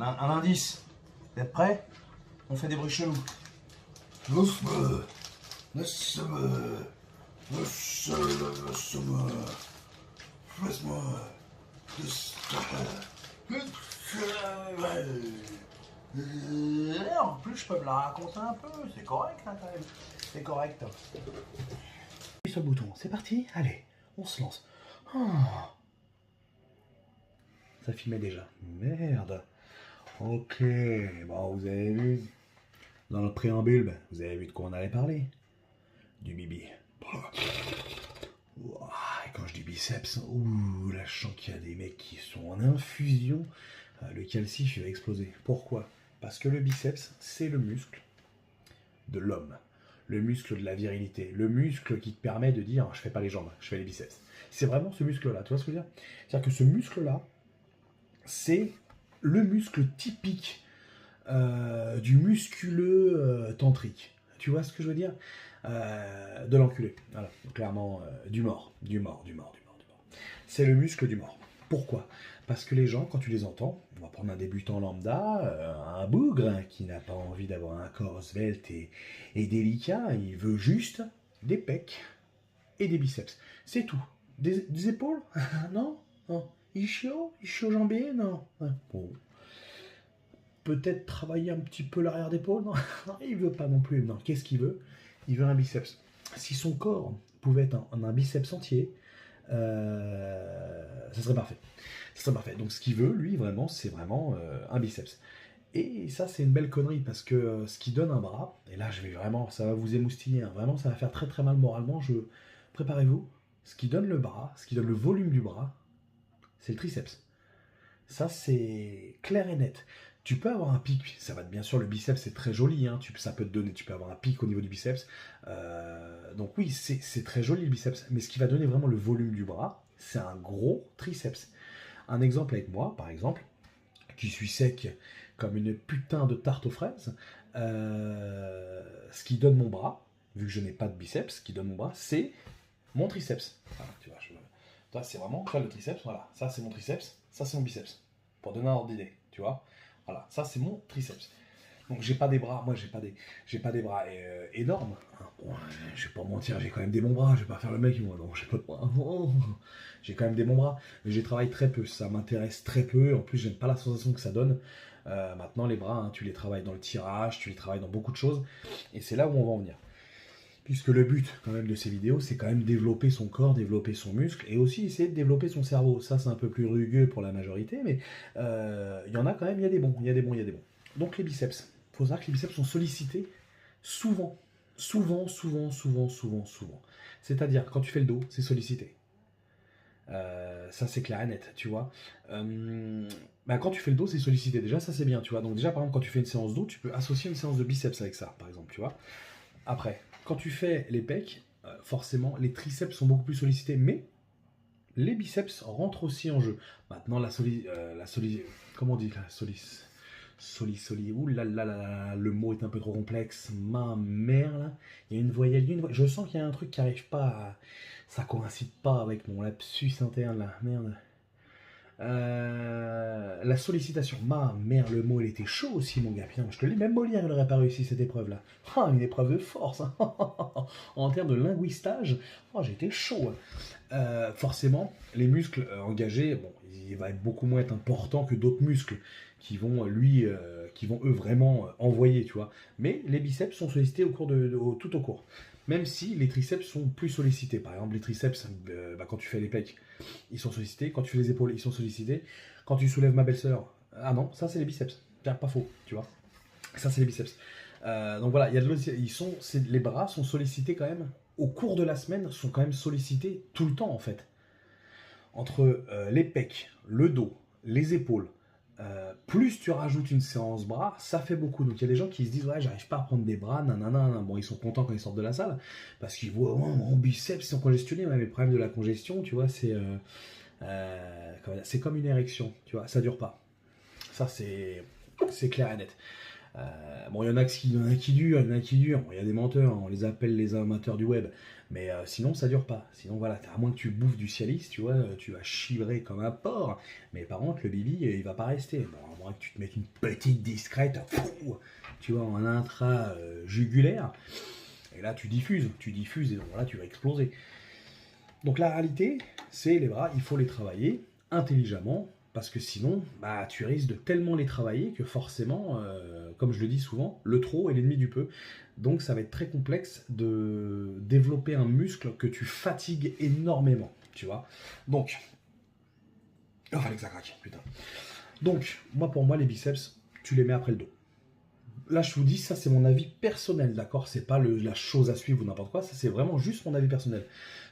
un indice. Vous êtes prêts? On fait des bruits chelous. En plus, je peux me la raconter un peu. C'est correct, hein, quand même. C'est correct. Appuie sur le bouton. C'est parti. Allez, on se lance. Oh. Ça filmait déjà. Merde. Ok. Bon, vous avez vu. Dans le préambule, vous avez vu de quoi on allait parler. Du bibi. Et quand je dis biceps, là je sens qu'il y a des mecs qui sont en infusion. Le calcif va exploser. Pourquoi? Parce que le biceps, c'est le muscle de l'homme. Le muscle de la virilité. Le muscle qui te permet de dire, je fais pas les jambes, je fais les biceps. C'est vraiment ce muscle-là, tu vois ce que je veux dire? C'est-à-dire que ce muscle-là, c'est le muscle typique du musculeux tantrique. Tu vois ce que je veux dire? De l'enculé. Voilà, clairement, du mort. C'est le muscle du mort. Pourquoi? Parce que les gens, quand tu les entends, on va prendre un débutant lambda, un bougre qui n'a pas envie d'avoir un corps svelte et délicat, il veut juste des pecs et des biceps. C'est tout. Des épaules? Non? Non. Ischio jambier? Non. Bon. Peut-être travailler un petit peu l'arrière d'épaule? Non, il veut pas non plus. Non, qu'est-ce qu'il veut? Il veut un biceps. Si son corps pouvait être un biceps entier, ça serait parfait. Ça serait parfait. Donc ce qu'il veut, lui, vraiment, c'est vraiment un biceps. Et ça, c'est une belle connerie parce que ce qui donne un bras, et là, je vais vraiment, ça va vous émoustiller, hein, vraiment, ça va faire très très mal moralement. Préparez-vous. Ce qui donne le bras, ce qui donne le volume du bras, c'est le triceps. Ça, c'est clair et net. Tu peux avoir un pic, ça va bien sûr, le biceps c'est très joli, hein, ça peut te donner, tu peux avoir un pic au niveau du biceps. Donc oui, c'est très joli le biceps, mais ce qui va donner vraiment le volume du bras, c'est un gros triceps. Un exemple avec moi, par exemple, qui suis sec comme une putain de tarte aux fraises, ce qui donne mon bras, vu que je n'ai pas de biceps, ce qui donne mon bras, c'est mon triceps. Voilà, tu vois, toi, c'est vraiment, tu vois, le triceps, voilà, ça c'est mon triceps, ça c'est mon biceps. Pour donner un ordre d'idée, tu vois. Voilà, ça c'est mon triceps. Donc j'ai pas des bras, moi j'ai pas des bras énormes. Bon, je vais pas mentir, j'ai quand même des bons bras, je vais pas faire le mec, moi, non, j'ai pas de bras. J'ai quand même des bons bras, mais j'y travaille très peu, ça m'intéresse très peu, en plus j'aime pas la sensation que ça donne. Maintenant les bras, hein, tu les travailles dans le tirage, tu les travailles dans beaucoup de choses, et c'est là où on va en venir. Puisque le but quand même de ces vidéos, c'est quand même développer son corps, développer son muscle, et aussi essayer de développer son cerveau. Ça c'est un peu plus rugueux pour la majorité, mais il y en a quand même, il y a des bons. Donc les biceps, il faut savoir que les biceps sont sollicités souvent. C'est-à-dire, quand tu fais le dos, c'est sollicité. Ça c'est clair et net, tu vois. Quand tu fais le dos, c'est sollicité. Déjà, ça c'est bien, tu vois. Donc déjà, par exemple, quand tu fais une séance dos, tu peux associer une séance de biceps avec ça, par exemple, tu vois. Après, quand tu fais les pecs, forcément, les triceps sont beaucoup plus sollicités, mais les biceps rentrent aussi en jeu. Maintenant, comment on dit la ouh là là là, le mot est un peu trop complexe. Ma mère, là, il y a une voyelle, je sens qu'il y a un truc qui arrive pas ça coïncide pas avec mon lapsus interne, là, merde. La sollicitation. Ma mère, le mot il était chaud aussi, mon gars. Putain, je te l'ai, même Molière il n'aurait pas réussi cette épreuve-là. Une épreuve de force. En termes de linguistage, j'ai été chaud. Forcément, les muscles engagés, bon, il va être beaucoup moins important que d'autres muscles qui vont eux vraiment envoyer, tu vois. Mais les biceps sont sollicités tout au cours. Même si les triceps sont plus sollicités. Par exemple, les triceps, quand tu fais les pecs, ils sont sollicités. Quand tu fais les épaules, ils sont sollicités. Quand tu soulèves ma belle-sœur, ah non, ça c'est les biceps. Tiens, pas faux, tu vois. Ça c'est les biceps. Donc voilà, les bras sont sollicités quand même. Au cours de la semaine, sont quand même sollicités tout le temps en fait. Entre les pecs, le dos, les épaules, plus tu rajoutes une séance bras, ça fait beaucoup. Donc il y a des gens qui se disent ouais, j'arrive pas à prendre des bras, nanana. Bon, ils sont contents quand ils sortent de la salle parce qu'ils voient mon biceps, ils sont congestionnés. Mais le problème de la congestion, tu vois, c'est comme une érection, tu vois, ça dure pas. Ça c'est clair et net. Bon, il y en a qui durent, il y en a qui durent. Bon, il y a des menteurs, on les appelle les amateurs du web. Mais sinon, ça dure pas. Sinon, voilà, à moins que tu bouffes du Cialis, tu vois, tu vas chivrer comme un porc. Mais par contre, le bibi, il va pas rester. Bon, à moins que tu te mettes une petite discrète, tu vois, en intra-jugulaire. Et là, tu diffuses, et donc là, tu vas exploser. Donc la réalité, c'est les bras, il faut les travailler intelligemment, parce que sinon, bah, tu risques de tellement les travailler que forcément, comme je le dis souvent, le trop est l'ennemi du peu. Donc ça va être très complexe de développer un muscle que tu fatigues énormément, tu vois. Donc, oh, fallait que ça craque, putain. Donc, pour moi, les biceps, tu les mets après le dos. Là, je vous dis, ça c'est mon avis personnel, d'accord? C'est pas la chose à suivre ou n'importe quoi, ça c'est vraiment juste mon avis personnel.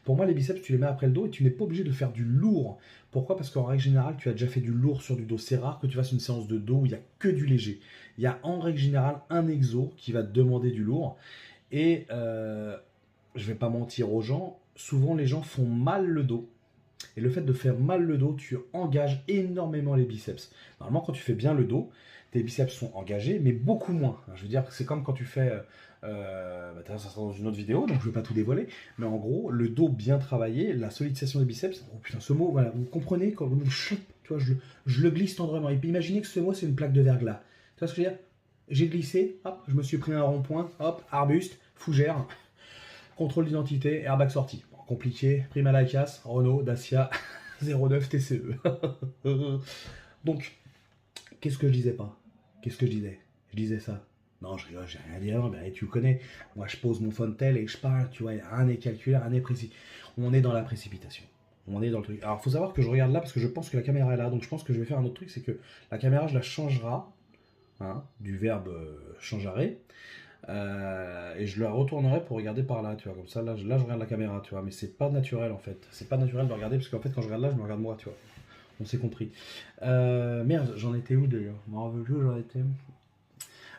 Pour moi, les biceps, tu les mets après le dos et tu n'es pas obligé de faire du lourd. Pourquoi? Parce qu'en règle générale, tu as déjà fait du lourd sur du dos. C'est rare que tu fasses une séance de dos où il n'y a que du léger. Il y a en règle générale un exo qui va te demander du lourd. Et je vais pas mentir aux gens, souvent les gens font mal le dos. Et le fait de faire mal le dos, tu engages énormément les biceps. Normalement, quand tu fais bien le dos, tes biceps sont engagés, mais beaucoup moins. Je veux dire que c'est comme quand tu fais... ça sera dans une autre vidéo, donc je ne vais pas tout dévoiler. Mais en gros, le dos bien travaillé, la solidisation des biceps... Oh putain, ce mot, voilà, vous comprenez quand tu vois, je le glisse tendrement. Et puis imaginez que ce mot, c'est une plaque de verglas. Tu vois ce que je veux dire? J'ai glissé, hop, je me suis pris un rond-point, hop, arbuste, fougère, contrôle d'identité, airbag sorti. Bon, compliqué, prime à la casse, Renault, Dacia, 09 TCE. Donc, qu'est-ce que je disais pas? Qu'est-ce que je disais? Je disais ça. Non, je rigole, j'ai rien dit avant, mais tu connais. Moi, je pose mon fontel et je parle, tu vois, rien n'est calculé, rien n'est précis. On est dans la précipitation. On est dans le truc. Alors, il faut savoir que je regarde là parce que je pense que la caméra est là. Donc, je pense que je vais faire un autre truc, c'est que la caméra, je la changera, hein, du verbe changerai. Et je la retournerai pour regarder par là, tu vois, comme ça, là, je regarde la caméra, tu vois, mais c'est pas naturel en fait. C'est pas naturel de regarder parce qu'en fait, quand je regarde là, je me regarde moi, tu vois. On s'est compris. Merde, j'en étais où d'ailleurs? Je m'en rappelle plus où j'en étais.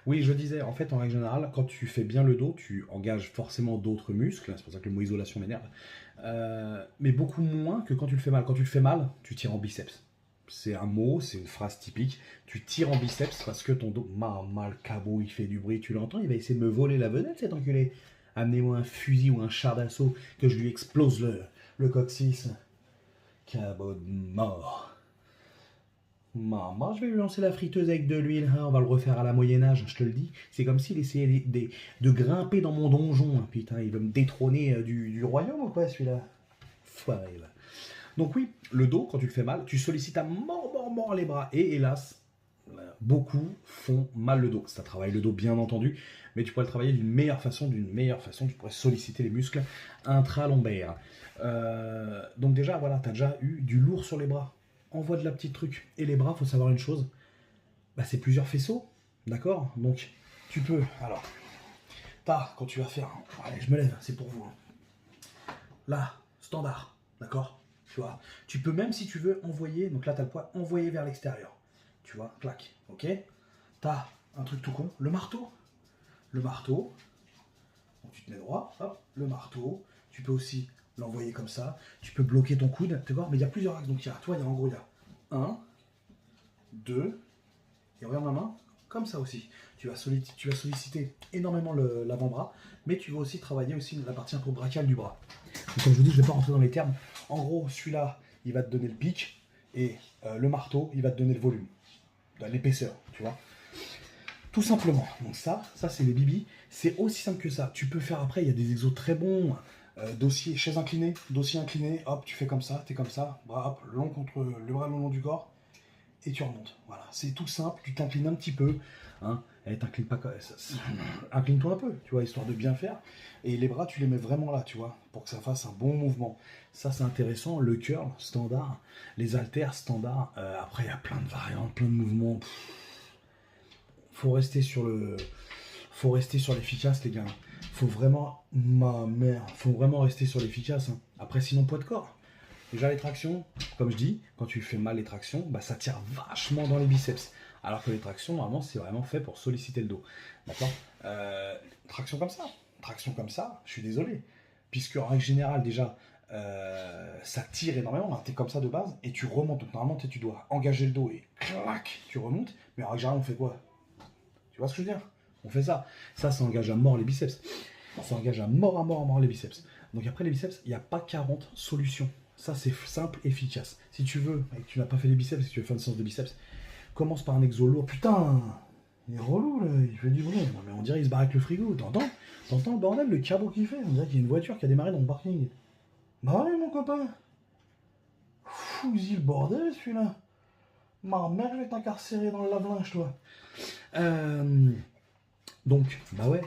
Oui, je disais, en fait, en règle générale, quand tu fais bien le dos, tu engages forcément d'autres muscles. C'est pour ça que le mot isolation m'énerve. Mais beaucoup moins que quand tu le fais mal. Quand tu le fais mal, tu tires en biceps. C'est un mot, c'est une phrase typique. Tu tires en biceps parce que ton dos. Le cabot, il fait du bruit, tu l'entends, il va essayer de me voler la vedette, cet enculé. Amenez-moi un fusil ou un char d'assaut que je lui explose le coccyx. Cabot de mort. Maman, je vais lui lancer la friteuse avec de l'huile, hein, on va le refaire à la Moyen-Âge, je te le dis. C'est comme s'il essayait de grimper dans mon donjon. Hein. Putain, il veut me détrôner du royaume ou quoi celui-là? Foiré, là. Donc oui, le dos, quand tu le fais mal, tu sollicites à mort les bras. Et hélas, beaucoup font mal le dos. Ça travaille le dos bien entendu, mais tu pourrais le travailler d'une meilleure façon, tu pourrais solliciter les muscles intralombaires. Donc déjà, voilà, tu as déjà eu du lourd sur les bras. Envoie de la petite truc. Et les bras, faut savoir une chose, bah, c'est plusieurs faisceaux, d'accord? Donc tu peux, alors, quand tu vas faire, allez, je me lève, c'est pour vous. Hein. Là, standard, d'accord? Tu vois, tu peux même si tu veux envoyer, donc là tu as le poids, envoyer vers l'extérieur. Tu vois, clac, ok? T'as un truc tout con, le marteau. Le marteau, donc tu te mets droit, hop, le marteau. Tu peux aussi l'envoyer comme ça. Tu peux bloquer ton coude, tu vois, mais il y a plusieurs axes. Donc il y a, toi, en gros, il y a 1, 2, et regarde ma main, comme ça aussi. Tu vas solliciter énormément l'avant-bras, mais tu vas aussi travailler aussi la partie un peu brachiale du bras. Donc, comme je vous dis, je ne vais pas rentrer dans les termes. En gros, celui-là, il va te donner le pic, et le marteau, il va te donner le volume, l'épaisseur, tu vois. Tout simplement. Donc ça c'est les bibis. C'est aussi simple que ça. Tu peux faire après, il y a des exos très bons. Dossier, chaise inclinée, dossier incliné, hop, tu fais comme ça, t'es comme ça, bras hop, long contre le bras le long du corps, et tu remontes. Voilà, c'est tout simple, tu t'inclines un petit peu, hein, et t'inclines pas, incline-toi un peu, tu vois, histoire de bien faire, et les bras, tu les mets vraiment là, tu vois, pour que ça fasse un bon mouvement. Ça, c'est intéressant, le curl, standard, les haltères, standard, après, il y a plein de variantes, plein de mouvements, faut rester sur l'efficace, les gars. Faut vraiment, faut vraiment rester sur l'efficace. Hein. Après, sinon, poids de corps. Déjà, les tractions, comme je dis, quand tu fais mal les tractions, bah, ça tire vachement dans les biceps. Alors que les tractions, normalement, c'est vraiment fait pour solliciter le dos. D'accord traction comme ça, je suis désolé. Puisque, en règle générale, déjà, ça tire énormément. Hein. Tu es comme ça de base et tu remontes. Donc, normalement, tu dois engager le dos et clac, tu remontes. Mais en règle générale, on fait quoi? Tu vois ce que je veux dire? On fait ça. Ça engage à mort les biceps. Ça engage à mort les biceps. Donc après les biceps, il n'y a pas 40 solutions. Ça c'est simple, efficace. Si tu veux, et que tu n'as pas fait les biceps, si tu veux faire une séance de biceps, commence par un exo lourd. Putain, il est relou là, il fait du bruit. Non mais on dirait qu'il se barre avec le frigo. T'entends le bordel, le cabot qu'il fait? On dirait qu'il y a une voiture qui a démarré dans le parking. Bah oui mon copain. Fous-y le bordel celui-là. Ma mère, je vais t'incarcérer dans le lave-linge toi. Donc, bah ouais,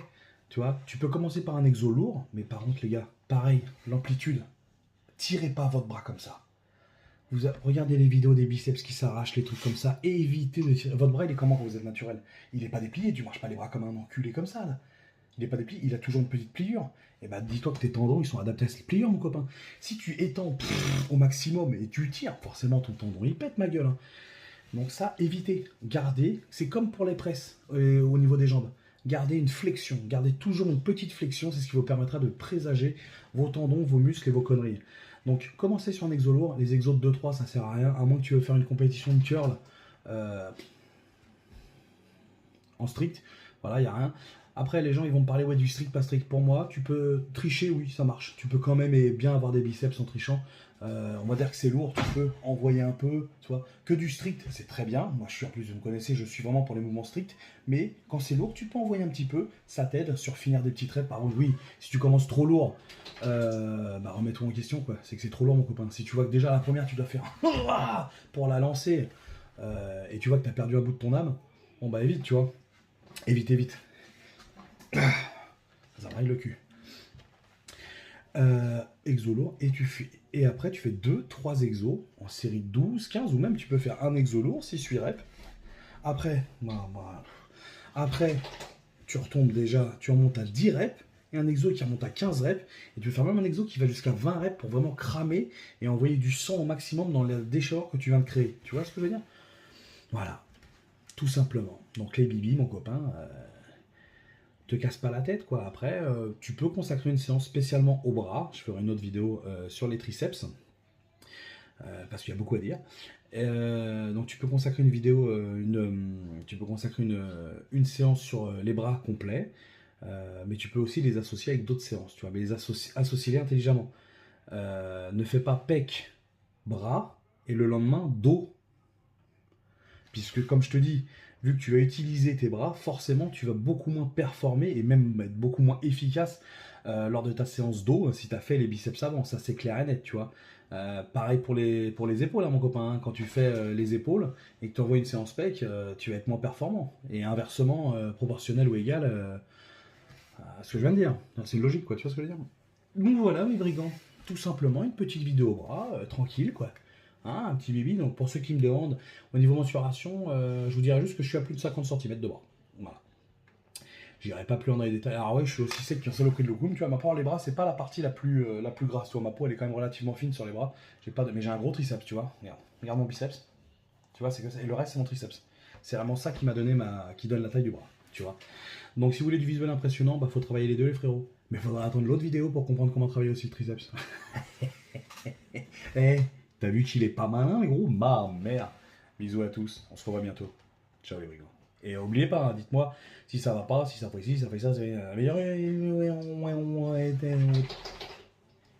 tu vois, tu peux commencer par un exo lourd, mais par contre les gars, pareil, l'amplitude. Tirez pas votre bras comme ça. Regardez les vidéos des biceps qui s'arrachent, les trucs comme ça, et évitez de tirer. Votre bras, il est comment quand vous êtes naturel? Il est pas déplié, tu marches pas les bras comme un enculé comme ça, là. Il est pas déplié, il a toujours une petite pliure. Et bah dis-toi que tes tendons, ils sont adaptés à cette pliure, mon copain. Si tu étends au maximum et tu tires, forcément ton tendon, il pète ma gueule. Hein. Donc ça, évitez. Gardez, c'est comme pour les presses au niveau des jambes. Gardez une flexion, gardez toujours une petite flexion, c'est ce qui vous permettra de présager vos tendons, vos muscles et vos conneries. Donc commencez sur un exo lourd, les exos de 2-3 ça sert à rien, à moins que tu veux faire une compétition de curl en strict, voilà, il n'y a rien. Après les gens ils vont me parler ouais, du strict, pas strict. Pour moi, tu peux tricher, oui ça marche, tu peux quand même bien avoir des biceps en trichant. On va dire que c'est lourd, tu peux envoyer un peu, tu vois. Que du strict, c'est très bien. Moi, je suis en plus, vous me connaissez, je suis vraiment pour les mouvements stricts. Mais quand c'est lourd, tu peux envoyer un petit peu. Ça t'aide sur finir des petites reps. Par contre, oui, si tu commences trop lourd, bah remets-toi en question, quoi. C'est que c'est trop lourd, mon copain. Si tu vois que déjà la première, tu dois faire pour la lancer, et tu vois que tu as perdu un bout de ton âme, bon bah évite, tu vois. Évite. Ça m'arrive le cul. Exo lourd et après tu fais 2-3 exos en série de 12, 15 ou même tu peux faire un exo lourd 6-8 reps. Après, après tu retombes déjà, tu remontes à 10 reps et un exo qui remonte à 15 reps et tu peux faire même un exo qui va jusqu'à 20 reps pour vraiment cramer et envoyer du sang au maximum dans la décharge que tu viens de créer. Tu vois ce que je veux dire? Voilà, tout simplement. Donc les bibis, mon copain, te casse pas la tête quoi. Après tu peux consacrer une séance spécialement au bras, je ferai une autre vidéo sur les triceps parce qu'il y a beaucoup à dire. Donc tu peux consacrer une vidéo, tu peux consacrer une séance sur les bras complets, mais tu peux aussi les associer avec d'autres séances, tu vois, mais les associer intelligemment. Ne fais pas pec, bras et le lendemain dos, puisque comme je te dis, vu que tu vas utiliser tes bras, forcément tu vas beaucoup moins performer et même être beaucoup moins efficace lors de ta séance dos si tu as fait les biceps avant, ça c'est clair et net, tu vois. Pareil pour les épaules, hein, mon copain, hein. Quand tu fais les épaules et que tu envoies une séance pec, tu vas être moins performant. Et inversement, proportionnel ou égal à ce que je viens de dire. C'est logique, quoi, tu vois ce que je veux dire. Donc voilà, mes brigands, tout simplement une petite vidéo au bras, tranquille, quoi. Hein, un petit bibi. Donc pour ceux qui me demandent, au niveau mensuration, je vous dirais juste que je suis à plus de 50 cm de bras. Voilà. J'irai pas plus dans les détails. Alors ouais, je suis aussi sec qu'un salopé de loukoum. Tu vois, ma peau, les bras, c'est pas la partie la plus grasse. Tu vois, ma peau, elle est quand même relativement fine sur les bras. Mais j'ai un gros triceps, tu vois. Regarde mon biceps. Tu vois, c'est que ça. Et le reste, c'est mon triceps. C'est vraiment ça qui m'a donné qui donne la taille du bras. Tu vois. Donc si vous voulez du visuel impressionnant, bah faut travailler les deux, les frérots. Mais faudra attendre l'autre vidéo pour comprendre comment travailler aussi le triceps. Eh, t'as vu qu'il est pas malin, gros? Ma mère. Bisous à tous. On se revoit bientôt. Ciao les brigands. Et n'oubliez pas, hein, dites-moi si ça va pas, si ça fait ci, ça fait ça, c'est...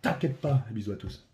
T'inquiète pas, bisous à tous.